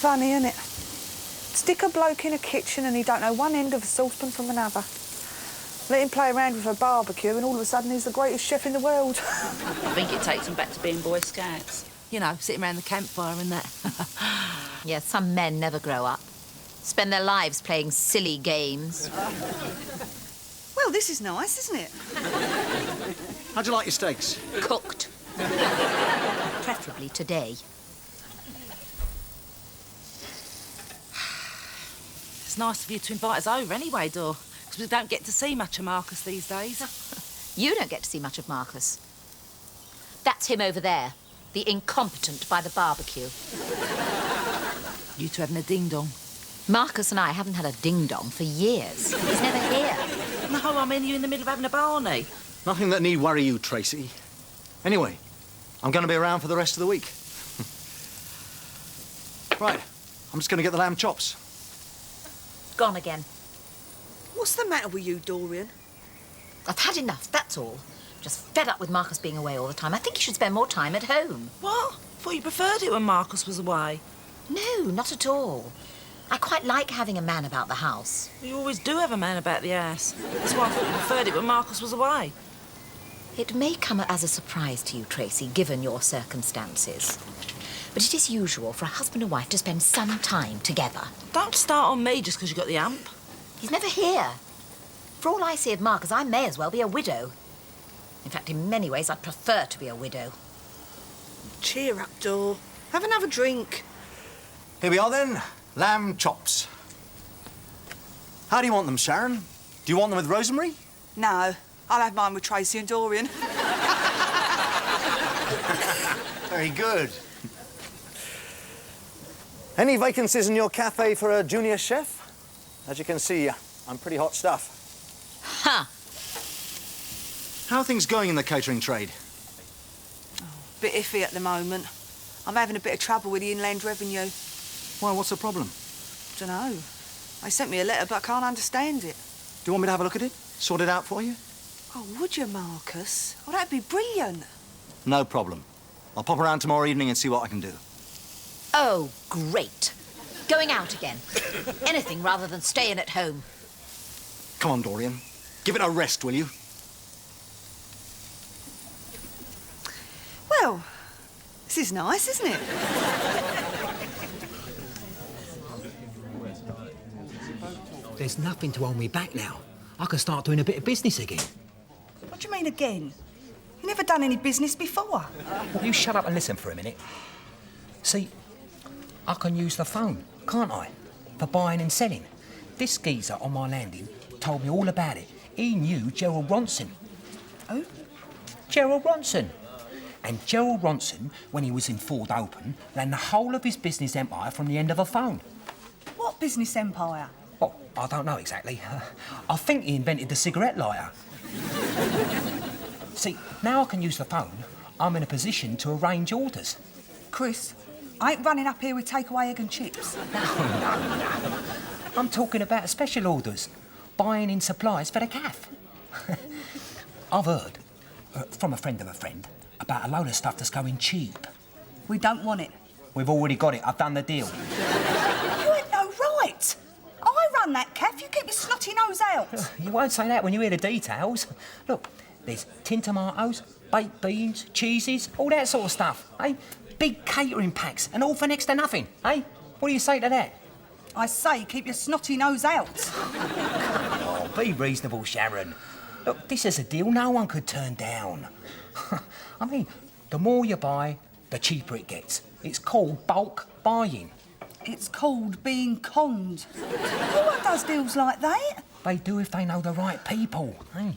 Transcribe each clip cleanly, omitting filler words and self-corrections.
funny, isn't it? Stick a bloke in a kitchen and he don't know one end of a saucepan from another. Let him play around with a barbecue and all of a sudden he's the greatest chef in the world. I think it takes them back to being Boy Scouts. You know, sitting around the campfire and that. Yeah, some men never grow up. Spend their lives playing silly games. Well, this is nice, isn't it? How'd you like your steaks? Cooked. Preferably today. It's nice of you to invite us over anyway, Dor, because we don't get to see much of Marcus these days. You don't get to see much of Marcus. That's him over there, the incompetent by the barbecue. You two having a ding-dong? Marcus and I haven't had a ding-dong for years. He's never here. No, I mean, you're in the middle of having a Barney. Nothing that need worry you, Tracy. Anyway, I'm going to be around for the rest of the week. Right, I'm just going to get the lamb chops. Gone again. What's the matter with you, Dorian? I've had enough, that's all. Just fed up with Marcus being away all the time. I think you should spend more time at home. What? Thought you preferred it when Marcus was away. No, not at all. I quite like having a man about the house. You always do have a man about the house. That's why I thought you preferred it when Marcus was away. It may come as a surprise to you, Tracy, given your circumstances. But it is usual for a husband and wife to spend some time together. Don't start on me just because you got the amp. He's never here. For all I see of Marcus, I may as well be a widow. In fact, in many ways, I'd prefer to be a widow. Cheer up, Dor. Have another drink. Here we are then, lamb chops. How do you want them, Sharon? Do you want them with rosemary? No, I'll have mine with Tracy and Dorian. Very good. Any vacancies in your cafe for a junior chef? As you can see, I'm pretty hot stuff. Huh. How are things going in the catering trade? Bit iffy at the moment. I'm having a bit of trouble with the Inland Revenue. Why, what's the problem? Dunno. They sent me a letter, but I can't understand it. Do you want me to have a look at it? Sort it out for you? Oh, would you, Marcus? Oh, that'd be brilliant. No problem. I'll pop around tomorrow evening and see what I can do. Oh, great. Going out again. Anything rather than staying at home. Come on, Dorian. Give it a rest, will you? Well, this is nice, isn't it? There's nothing to hold me back now. I can start doing a bit of business again. What do you mean again? You never done any business before. Well, you shut up and listen for a minute. See, I can use the phone, can't I? For buying and selling. This geezer on my landing told me all about it. He knew Gerald Ronson. Who? Gerald Ronson. And Gerald Ronson, when he was in Ford Open, ran the whole of his business empire from the end of a phone. What business empire? Well, I don't know exactly. I think he invented the cigarette lighter. See, now I can use the phone, I'm in a position to arrange orders. Chris, I ain't running up here with takeaway egg and chips. No. I'm talking about special orders, buying in supplies for the caff. I've heard, from a friend of a friend, about a load of stuff that's going cheap. We don't want it. We've already got it. I've done the deal. You ain't no right. I run that caff. You keep your snotty nose out. You won't say that when you hear the details. Look, there's tin tomatoes, baked beans, cheeses, all that sort of stuff, eh? Big catering packs, and all for next to nothing, eh? What do you say to that? I say keep your snotty nose out. Oh, be reasonable, Sharon. Look, this is a deal no one could turn down. I mean, the more you buy, the cheaper it gets. It's called bulk buying. It's called being conned. No one does deals like that. They do if they know the right people, eh?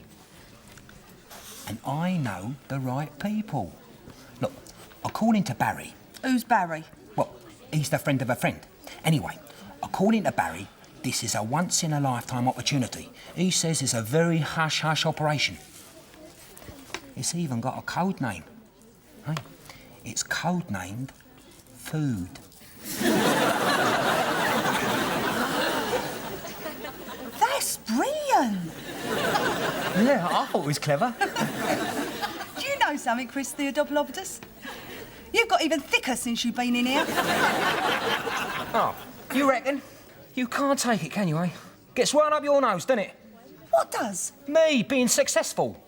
And I know the right people. Look, according to Barry... Who's Barry? Well, he's the friend of a friend. Anyway, according to Barry, this is a once-in-a-lifetime opportunity. He says it's a very hush-hush operation. It's even got a code name. Hey, it's codenamed Food. That's brilliant. Yeah, I thought it was clever. Do you know something, Chris Theodopoulos? You've got even thicker since you've been in here. Oh, you reckon? You can't take it, can you, eh? Gets right up your nose, doesn't it? What does? Me being successful.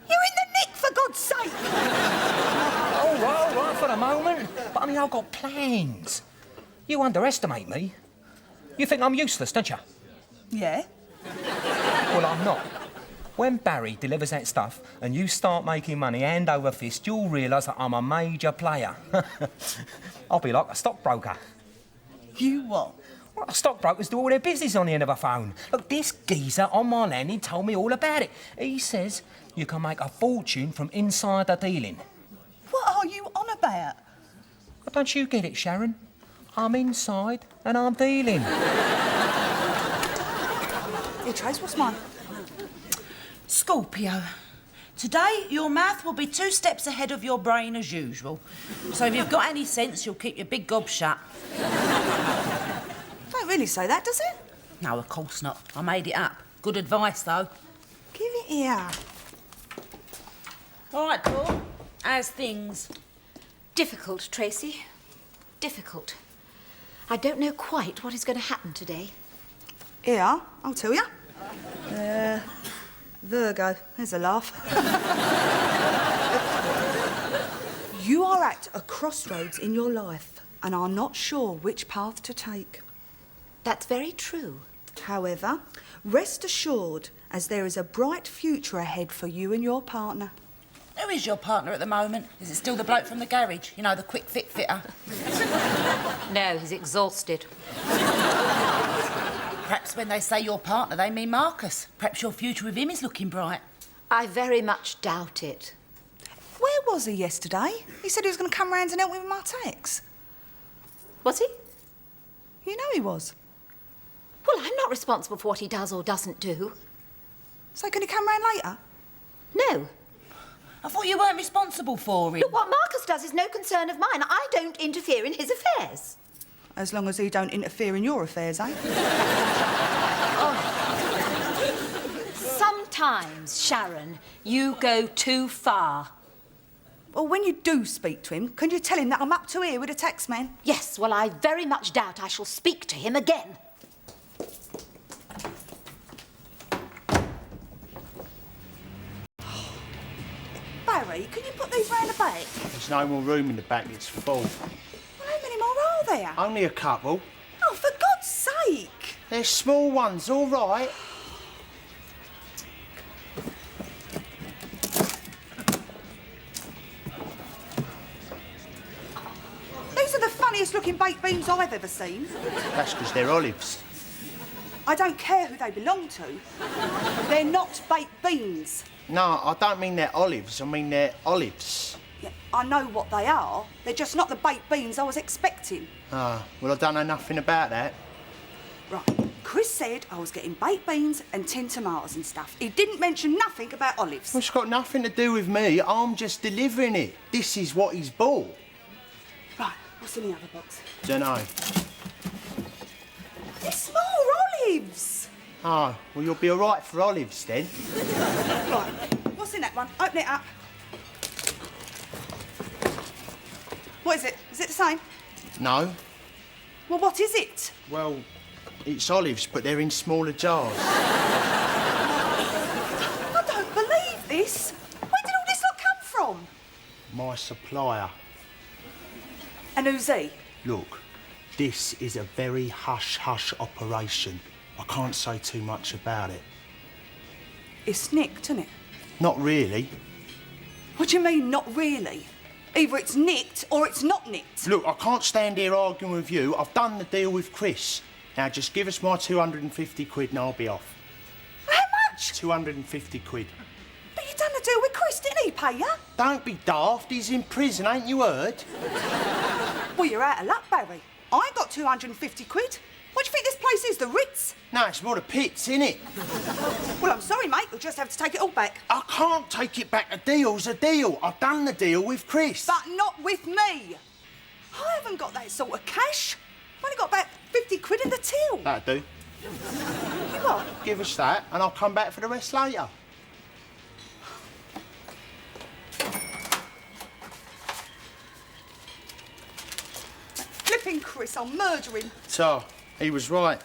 You're in the nick, for God's sake! All right, for the moment. But I mean, I've got plans. You underestimate me. You think I'm useless, don't you? Yeah? Well, I'm not. When Barry delivers that stuff and you start making money hand over fist, you'll realise that I'm a major player. I'll be like a stockbroker. You what? Well, stockbrokers do all their business on the end of a phone. Look, this geezer on my landing told me all about it. He says you can make a fortune from insider dealing. What are you on about? Well, don't you get it, Sharon? I'm inside and I'm dealing. Here, Trace, what's mine? Scorpio. Today, your mouth will be 2 steps ahead of your brain as usual. So if you've got any sense, you'll keep your big gob shut. Don't really say that, does it? No, of course not. I made it up. Good advice, though. Give it here. All right, Paul. How's things? Difficult, Tracy. Difficult. I don't know quite what is going to happen today. Here, I'll tell you. Virgo. There's a laugh. You are at a crossroads in your life and are not sure which path to take. That's very true. However, rest assured, as there is a bright future ahead for you and your partner. Who is your partner at the moment? Is it still the bloke from the garage? You know, the quick fit fitter? No, he's exhausted. Perhaps when they say your partner, they mean Marcus. Perhaps your future with him is looking bright. I very much doubt it. Where was he yesterday? He said he was going to come round and help me with my tax. Was he? You know he was. Well, I'm not responsible for what he does or doesn't do. So can he come round later? No. I thought you weren't responsible for him. Look, what Marcus does is no concern of mine. I don't interfere in his affairs. As long as he don't interfere in your affairs, eh? Sometimes, Sharon, you go too far. Well, when you do speak to him, can you tell him that I'm up to here with a tax man? Yes, well, I very much doubt I shall speak to him again. Barry, can you put these round the back? There's no more room in the back, it's full. Well, how many more are there? Only a couple. Oh, for God's sake! They're small ones, all right. These are the funniest looking baked beans I've ever seen. That's because they're olives. I don't care who they belong to. They're not baked beans. No, I don't mean they're olives, I mean they're olives. Yeah, I know what they are. They're just not the baked beans I was expecting. Ah, well, I don't know nothing about that. Right, Chris said I was getting baked beans and tin tomatoes and stuff. He didn't mention nothing about olives. Well, it's got nothing to do with me. I'm just delivering it. This is what he's bought. Right, what's in the other box? Dunno. They're small olives! Oh, well, you'll be all right for olives then. Right, what's in that one? Open it up. What is it? Is it the same? No. Well, what is it? Well, it's olives, but they're in smaller jars. I don't believe this. Where did all this lot come from? My supplier. And who's he? Look, this is a very hush-hush operation. I can't say too much about it. It's nicked, isn't it? Not really. What do you mean, not really? Either it's nicked or it's not nicked. Look, I can't stand here arguing with you. I've done the deal with Chris. Now, just give us my 250 quid and I'll be off. How much? 250 quid. But you done the deal with Chris, didn't he pay you? Don't be daft. He's in prison, ain't you heard? Well, you're out of luck, Barry. I ain't got 250 quid. What do you think this place is, the Ritz? No, it's more the pits, innit? Well, I'm sorry, mate. You'll just have to take it all back. I can't take it back. A deal's a deal. I've done the deal with Chris. But not with me. I haven't got that sort of cash. I've only got about 50 quid in the till. That'll do. You what? Give us that and I'll come back for the rest later. Chris. I'll murder him. So, he was right.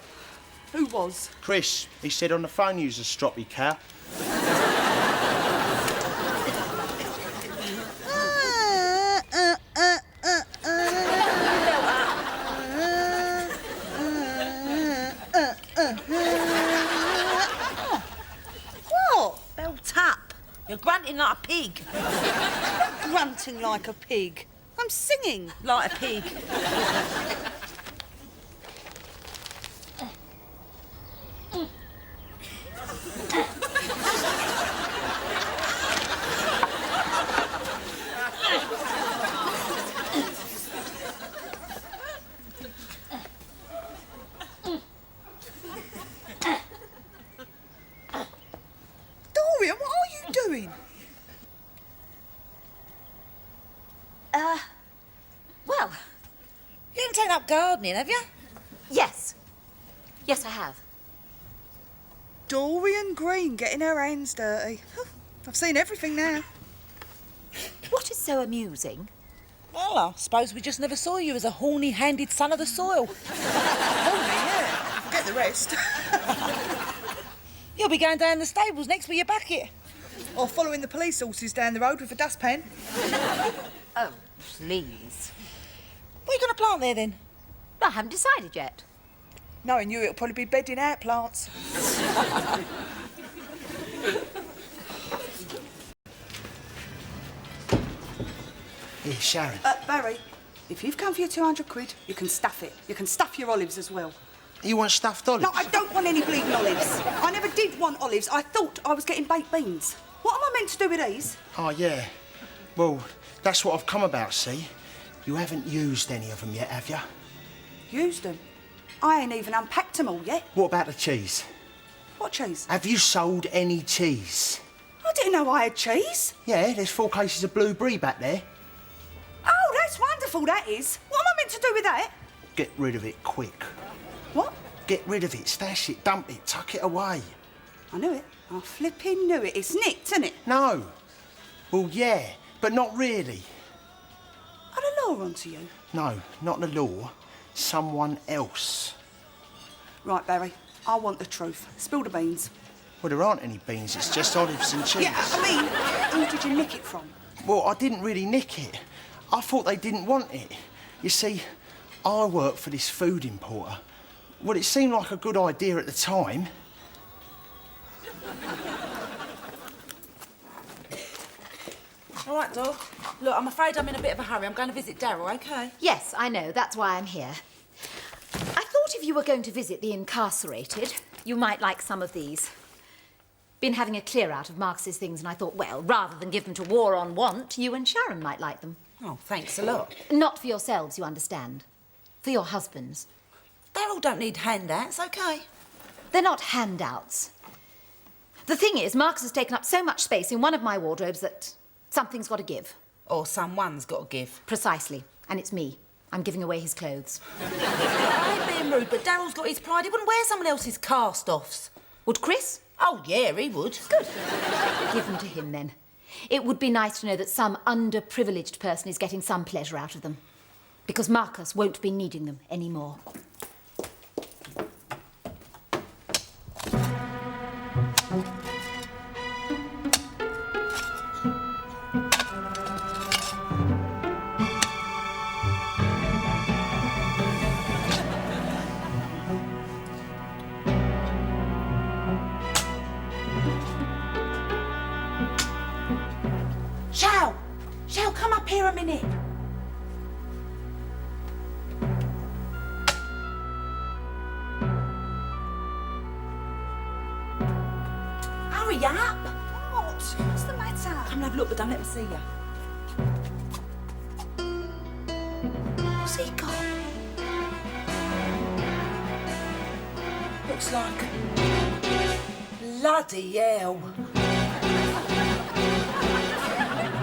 Who was? Chris, he said on the phone he was a stroppy cow. What? Belt up. You're grunting like a pig. Grunting like a pig. I'm singing. Like a pig. Dorian, what are you doing? Well, You haven't taken up gardening, have you? yes. Yes, I have. Dorian Green getting her hands dirty. I've seen everything now. What is so amusing? Well, I suppose we just never saw you as a horny-handed son of the soil. Yeah, forget the rest. You'll be going down the stables next with your bucket. Or following the police horses down the road with a dustpan. Oh, please. What are you going to plant there, then? I haven't decided yet. Knowing you, it'll probably be bedding out plants. Here, Sharon. Barry, if you've come for your 200 quid, you can stuff it. You can stuff your olives as well. You want stuffed olives? No, I don't want any bleeding olives. I never did want olives. I thought I was getting baked beans. What am I meant to do with these? Oh, yeah. Well, that's what I've come about, see? You haven't used any of them yet, have you? Used them. I ain't even unpacked them all yet. What about the cheese? What cheese? Have you sold any cheese? I didn't know I had cheese. Yeah, there's 4 cases of blue brie back there. Oh, that's wonderful, that is. What am I meant to do with that? Get rid of it quick. What? Get rid of it, stash it, dump it, tuck it away. I knew it. I flipping knew it. It's nicked, isn't it? No. Well, yeah, but not really. Are the law onto you? No, not the law. Someone else. Right, Barry. I want the truth. Spill the beans. Well, there aren't any beans, it's just olives and cheese. Yeah, I mean, who did you nick it from? Well, I didn't really nick it. I thought they didn't want it. You see, I work for this food importer. Well, it seemed like a good idea at the time. All right, dog. Look, I'm afraid I'm in a bit of a hurry. I'm going to visit Darryl, OK? Yes, I know. That's why I'm here. I thought if you were going to visit the incarcerated, you might like some of these. Been having a clear out of Marcus's things, and I thought, well, rather than give them to War on Want, you and Sharon might like them. Oh, thanks a lot. Not for yourselves, you understand. For your husbands. Darryl don't need handouts, OK? They're not handouts. The thing is, Marcus has taken up so much space in one of my wardrobes that something's got to give. Or someone's got to give. Precisely. And it's me. I'm giving away his clothes. I ain't being rude, but Darryl's got his pride. He wouldn't wear someone else's cast-offs. Would Chris? Oh, yeah, he would. Good. Give them to him, then. It would be nice to know that some underprivileged person is getting some pleasure out of them. Because Marcus won't be needing them anymore. Shall, come up here a minute. Hurry up. What? What's the matter? Come and have a look, but don't let me see you. What's he got? Looks like... bloody hell.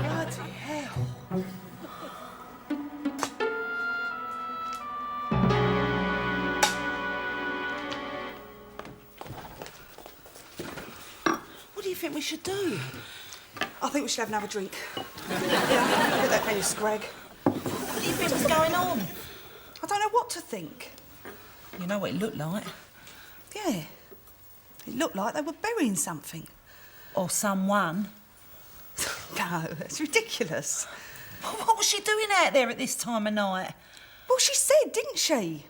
Bloody hell. What do you think we should do? I think we should have another drink. Yeah, get that kind of scrag. What do you think's going on? I don't know what to think. You know what it looked like? Yeah. It looked like they were burying something. Or someone. No, it's ridiculous. What was she doing out there at this time of night? Well, she said, didn't she?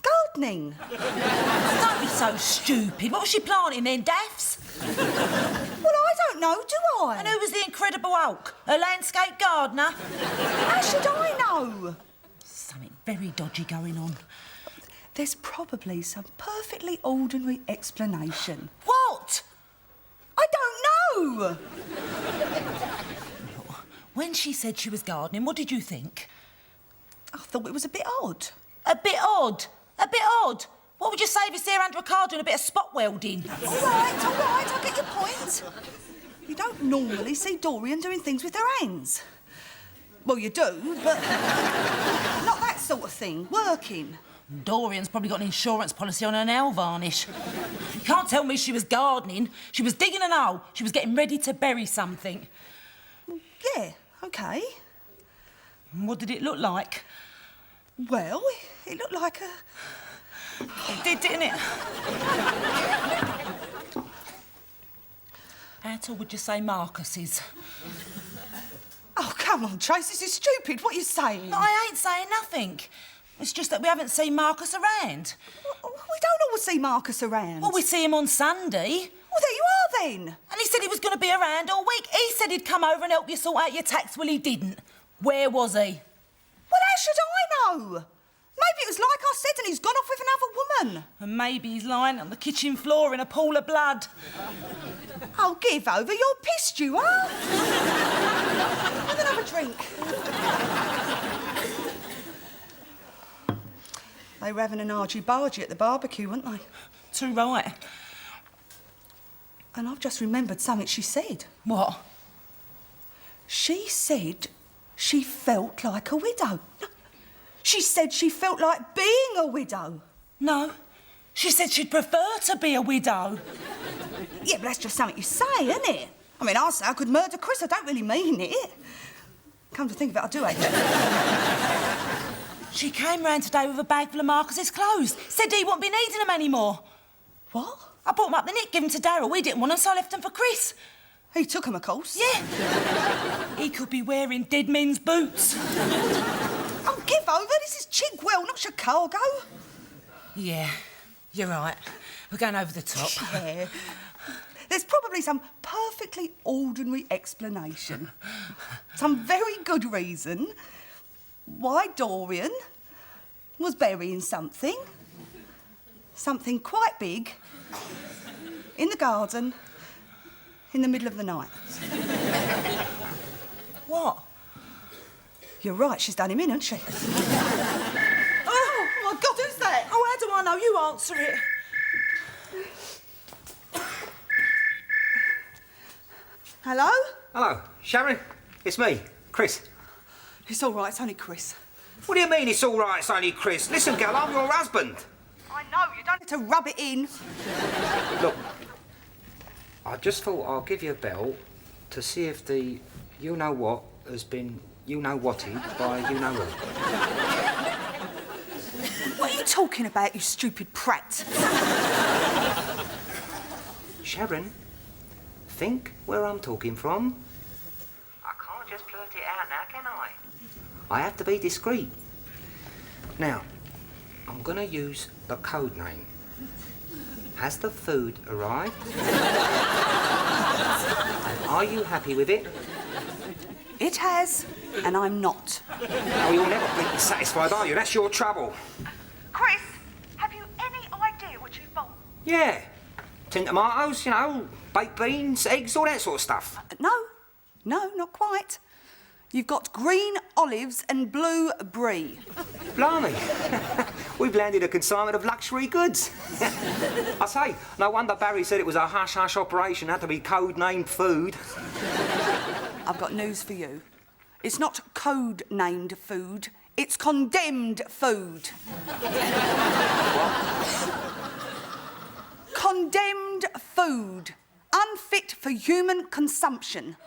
Gardening. Don't be so stupid. What was she planting then, daffs? Well, I don't know, do I? And who was the Incredible Hulk? A landscape gardener? How should I know? Something very dodgy going on. There's probably some perfectly ordinary explanation. What? I don't know! When she said she was gardening, what did you think? I thought it was a bit odd. A bit odd? A bit odd? What would you say if it's there under a car doing a bit of spot welding? All right, I get your point. You don't normally see Dorian doing things with her hands. Well, you do, but not that sort of thing, working. Dorian's probably got an insurance policy on her nail varnish. You can't tell me she was gardening. She was digging an hole. She was getting ready to bury something. Yeah, OK. What did it look like? Well, it looked like a... It did, didn't it? How tall would you say Marcus is? Oh, come on, Trace, this is stupid. What are you saying? No, I ain't saying nothing. It's just that we haven't seen Marcus around. We don't always see Marcus around. Well, we see him on Sunday. Well, there you are, then. And he said he was going to be around all week. He said he'd come over and help you sort out your tax. Well, he didn't. Where was he? Well, how should I know? Maybe it was like I said and he's gone off with another woman. And maybe he's lying on the kitchen floor in a pool of blood. Oh, give over. You're pissed, you are. Have another drink. They were having an argy-bargy at the barbecue, weren't they? Too right. And I've just remembered something she said. What? She said she felt like a widow. She said she felt like being a widow. No. She said she'd prefer to be a widow. Yeah, but that's just something you say, isn't it? I mean, I say I could murder Chris. I don't really mean it. Come to think of it, I do hate it. She came round today with a bag full of Marcus's clothes. Said he wouldn't be needing them anymore. What? I brought them up the nick, give them to Darryl. We didn't want them, so I left them for Chris. He took them, of course. Yeah. He could be wearing dead men's boots. Oh, give over. This is Chigwell, not Chicago. Yeah, you're right. We're going over the top. Yeah. There's probably some perfectly ordinary explanation. Some very good reason why Dorian was burying something. Something quite big in the garden in the middle of the night. What? You're right, she's done him in, hasn't she? Oh, my God, who's that? Oh, how do I know? You answer it. Hello? Hello, Sharon. It's me, Chris. It's all right, it's only Chris. What do you mean it's all right, it's only Chris? Listen, gal, I'm your husband. I know, you don't need to rub it in. Look, I just thought I'll give you a bell to see if the you-know-what has been you-know-whatted by you-know-who. What are you talking about, you stupid prat? Sharon, think where I'm talking from. I can't just blurt it out now, can I? I have to be discreet. Now, I'm going to use the code name. Has the food arrived? And are you happy with it? It has, and I'm not. Oh, you'll never be satisfied, are you? That's your trouble. Chris, have you any idea what you've bought? Yeah. Tin tomatoes, you know, baked beans, eggs, all that sort of stuff. No, not quite. You've got green olives and blue brie. Blimey. We've landed a consignment of luxury goods. I say, no wonder Barry said it was a hush-hush operation, had to be code-named food. I've got news for you. It's not code-named food, it's condemned food. Condemned food. Unfit for human consumption.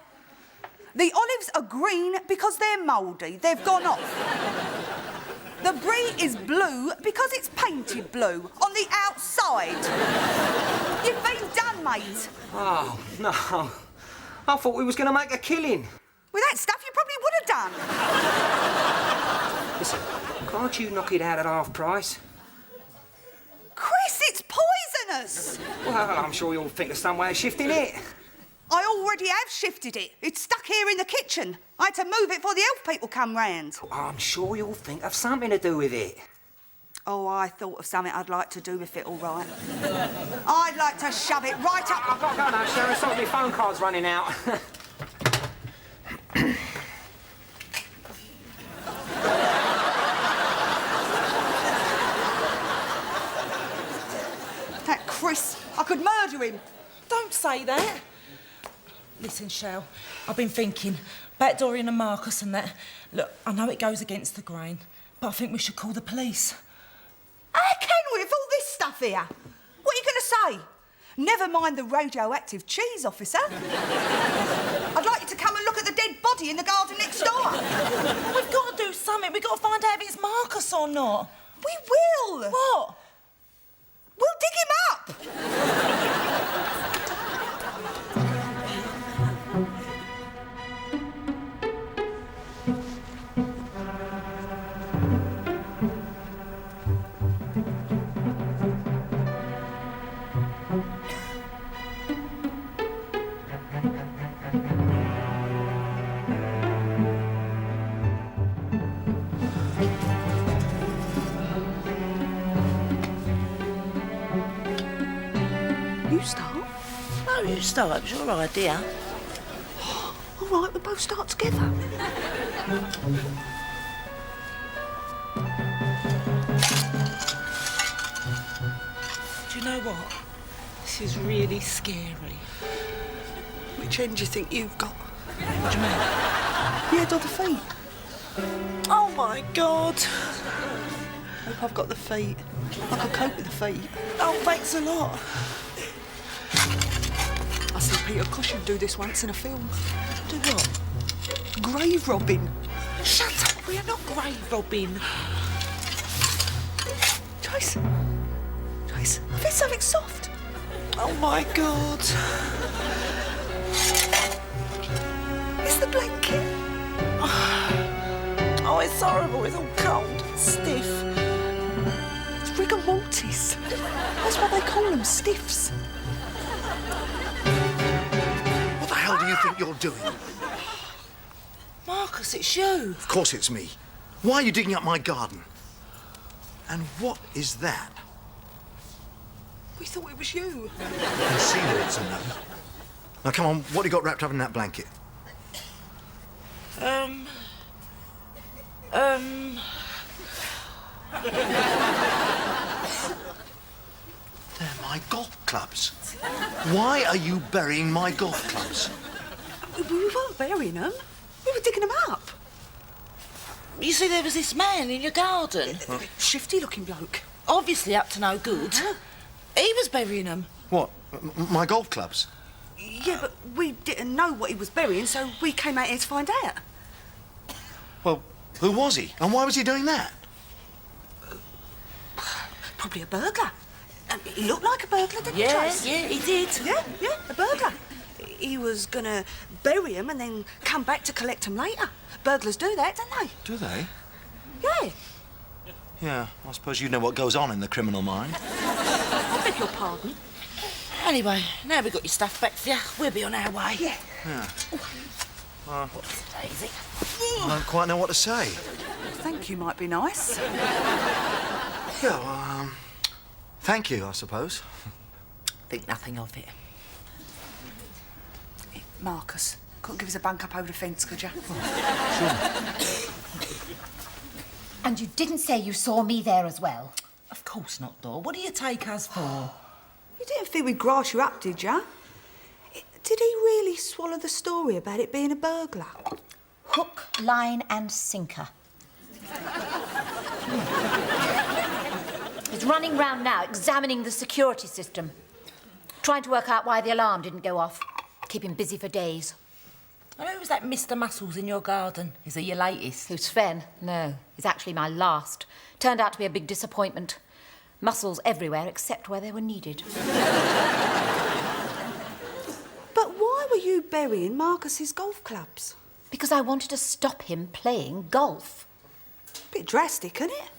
The olives are green because they're mouldy. They've gone off. The brie is blue because it's painted blue on the outside. You've been done, mate. Oh, no. I thought we was going to make a killing. With that stuff, you probably would have done. Listen, can't you knock it out at half price? Chris, it's poisonous. Well, I'm sure you'll think of some way of shifting it. I already have shifted it. It's stuck here in the kitchen. I had to move it before the elf people come round. I'm sure you'll think of something to do with it. Oh, I thought of something I'd like to do with it, all right. I'd like to shove it right up... I've got to go now, Sharon. Sorry, my phone card's running out. That Chris, I could murder him. Don't say that. Listen, Shell, I've been thinking about Dorian and Marcus and that. Look, I know it goes against the grain, but I think we should call the police. How can we with all this stuff here? What are you going to say? Never mind the radioactive cheese, officer. I'd like you to come and look at the dead body in the garden next door. We've got to do something. We've got to find out if it's Marcus or not. We will. What? We'll dig him up. You start. No, you start. It's your idea. All right, we'll both start together. Do you know what? This is really scary. Which end do you think you've got? What do you mean? The head or the feet? Oh, my God. Hope I've got the feet. I can cope with the feet. Oh, thanks a lot. I see Peter Cushing do this once in a film. Do what? Grave robbing. Shut up. We are not grave robbing. Trace. Trace, I feel something soft. Oh, my God. It's the blanket. Oh, it's horrible. It's all cold and stiff. It's rigor mortis. That's what they call them, stiffs. What the hell do you think you're doing? Marcus, it's you. Of course it's me. Why are you digging up my garden? And what is that? We thought it was you. I can see that it's a me. Now, come on, what have you got wrapped up in that blanket? They're my golf clubs. Why are you burying my golf clubs? We weren't burying them. We were digging them up. You see, there was this man in your garden. Shifty-looking bloke. Obviously up to no good. He was burying them. What? My golf clubs? Yeah, but we didn't know what he was burying, so we came out here to find out. Well, who was he? And why was he doing that? Probably a burglar. He looked like a burglar, didn't he, Yeah, Trace? yeah, he did. Yeah, a burglar. He was gonna bury him and then come back to collect him later. Burglars do that, don't they? Do they? Yeah. Yeah, I suppose you know what goes on in the criminal mind. I beg your pardon. Anyway, now we've got your stuff back for you. We'll be on our way. Yeah. Daisy. I don't quite know what to say. Thank you might be nice. Yeah, well, thank you, I suppose. Think nothing of it. Marcus, couldn't give us a bunk up over the fence, could you? And you didn't say you saw me there as well. Of course not, Dor. What do you take us for? You didn't think we'd grass you up, did you? Did he really swallow the story about it being a burglar? Hook, line and sinker. He's running round now, examining the security system. Trying to work out why the alarm didn't go off. Keep him busy for days. And who was that Mr. Muscles in your garden? Is he your latest? Who's Sven? No, he's actually my last. Turned out to be a big disappointment. Muscles everywhere except where they were needed. But why were you burying Marcus's golf clubs? Because I wanted to stop him playing golf. Bit drastic, isn't it?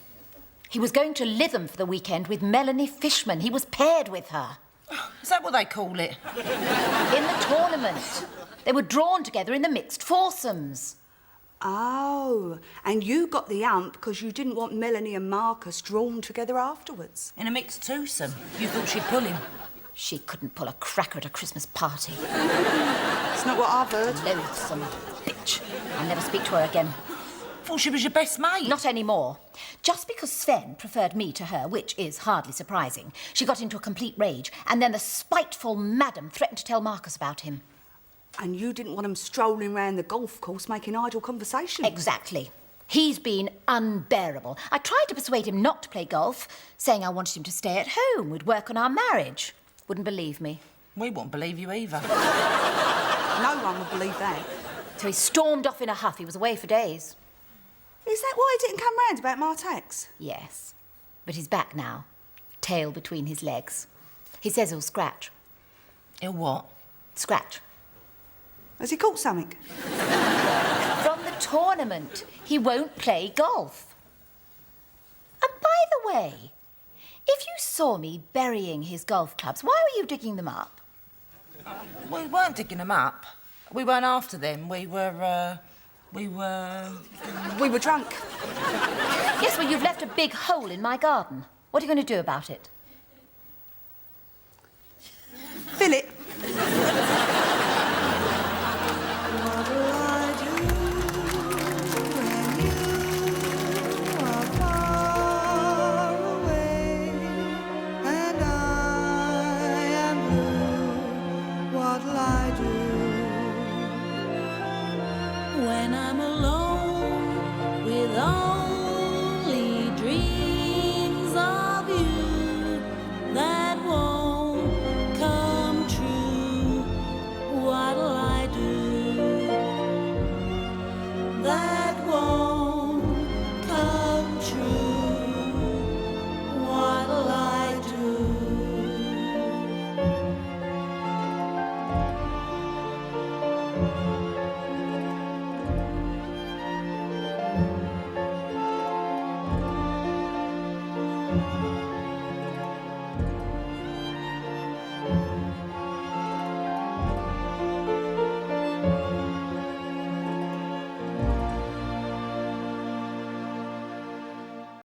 He was going to Lytham for the weekend with Melanie Fishman. He was paired with her. Is that what they call it? In the tournament. They were drawn together in the mixed foursomes. Oh, and you got the ump because you didn't want Melanie and Marcus drawn together afterwards. In a mixed twosome. You thought she'd pull him? She couldn't pull a cracker at a Christmas party. It's not what I've heard. Loathsome bitch. I'll never speak to her again. Thought she was your best mate. Not anymore. Just because Sven preferred me to her, which is hardly surprising, she got into a complete rage, and then the spiteful madam threatened to tell Marcus about him. And you didn't want him strolling round the golf course making idle conversation. Exactly. He's been unbearable. I tried to persuade him not to play golf, saying I wanted him to stay at home. We'd work on our marriage. Wouldn't believe me. We wouldn't believe you either. No one would believe that. So he stormed off in a huff. He was away for days. Is that why he didn't come round about my tax? Yes. But he's back now. Tail between his legs. He says he'll scratch. He'll what? Scratch. Has he caught something? From the tournament. He won't play golf. And by the way, if you saw me burying his golf clubs, why were you digging them up? We weren't digging them up. We weren't after them. We were We were drunk. Yes, well, you've left a big hole in my garden. What are you going to do about it?